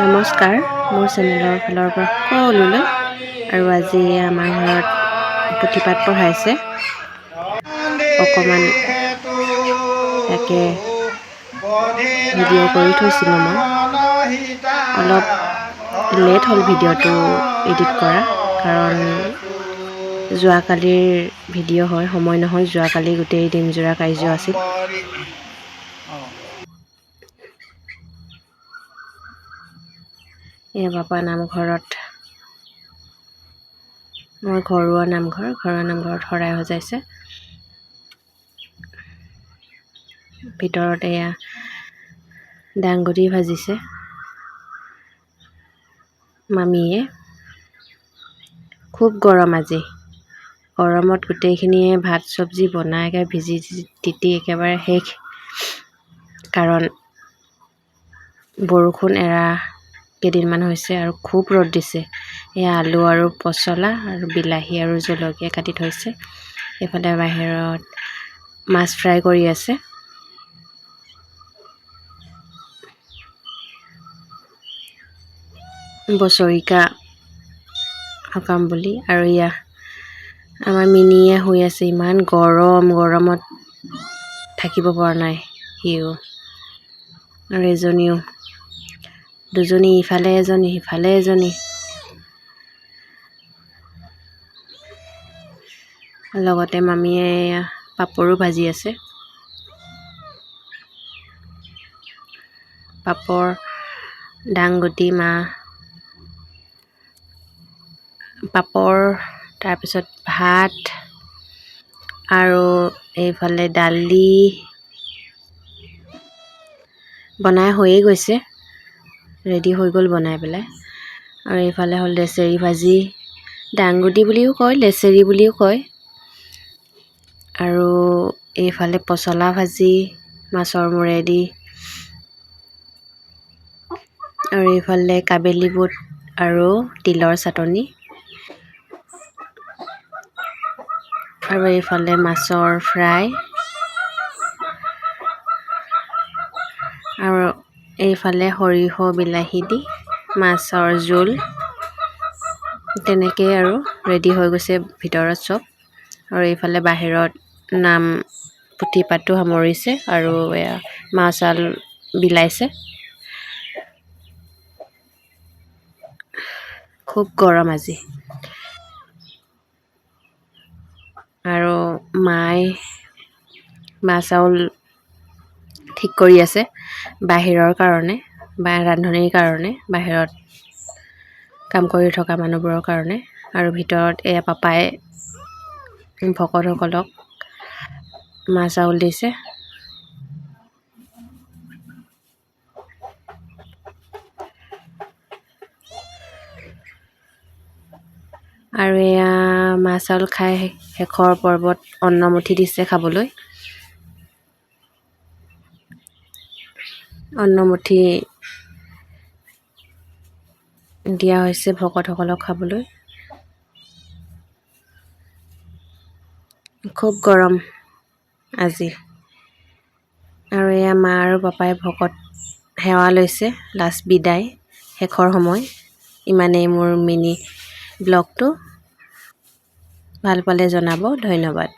নমস্কাৰ, মোৰ চেনেলৰ ফালৰ পৰা সকলোলৈ। আৰু আজি আমাৰ ঘৰত পুথিপাঠ পঢ়াইছে অকণমান, তাকে ভিডিঅ' কৰি থৈছিলোঁ। মই অলপ লেট হ'ল ভিডিঅ'টো এডিট কৰা, কাৰণ যোৱাকালিৰ ভিডিঅ' হয়, সময় নহ'ল। যোৱাকালি গোটেই দিনজোৰা কাৰ্য আছিল। এয়া বাপা নামঘৰত, মোৰ ঘৰুৱা নামঘৰত শৰাই সজাইছে। ভিতৰত এয়া দাংবডি ভাজিছে মামীয়ে। খুব গৰম আজি। গৰমত গোটেইখিনিয়ে ভাত চব্জি বনাই ভিজি তিতি একেবাৰে শেষ। কাৰণ বৰষুণ এৰা কেইদিনমান হৈছে আৰু খুব ৰ'দ দিছে। এয়া আলু আৰু পচলা আৰু বিলাহী আৰু জলকীয়া কাটি থৈছে। এইফালে বাহিৰত মাছ ফ্ৰাই কৰি আছে। বছৰিকা সকাম বুলি। আৰু এয়া আমাৰ মিনিয়ে শুই আছে। ইমান গৰমত থাকিব পৰা নাই সিও। আৰু এজনীও, দুজনী, ইফালে এজনী সিফালে এজনী। লগতে মামীয়ে পাপৰো ভাজি আছে। পাপৰ, দাংবডি, পাপৰ, তাৰপিছত ভাত আৰু এইফালে দালি বনাই হৈয়ে গৈছে, ৰেডি হৈ গ'ল বনাই পেলাই। আৰু এইফালে হ'ল লেচেৰি ভাজি, দাংবডি বুলিও কয়, লেচেৰি বুলিও কয়। আৰু এইফালে পচলা ভাজি মাছৰ মূৰেদি। আৰু এইফালে কাবেলি বুট আৰু তিলৰ চাটনি। আৰু এইফালে মাছৰ ফ্ৰাই। আৰু এইফালে সৰিয়হ বিলাহী দি মাছৰ জোল। তেনেকেই আৰু ৰেডি হৈ গৈছে ভিতৰত চব। আৰু এইফালে বাহিৰত পুথিপাঠটো সামৰিছে আৰু এয়া মাছাল বিলাইছে। খুব গৰম আজি। আৰু মায়ে চাউল ঠিক কৰি আছে বাহিৰৰ কাৰণে, বা ৰান্ধনিৰ কাৰণে, বাহিৰত কাম কৰি থকা মানুহবোৰৰ কাৰণে। আৰু ভিতৰত এয়া পাপাই ভকতসকলক চাউল দিছে। আৰু এয়া চাউল খাই শেষৰ পৰ্বত অন্নমুঠি দিছে খাবলৈ। অন্নমুঠি দিয়া হৈছে ভকতসকলক খাবলৈ। খুব গৰম আজি। আৰু এয়া মা আৰু পাপাই ভকত সেৱা লৈছে, লাষ্ট বিদায়, শেষৰ সময়। ইমানেই মোৰ মিনি ব্লগটো। ভাল পালে জনাব। ধন্যবাদ।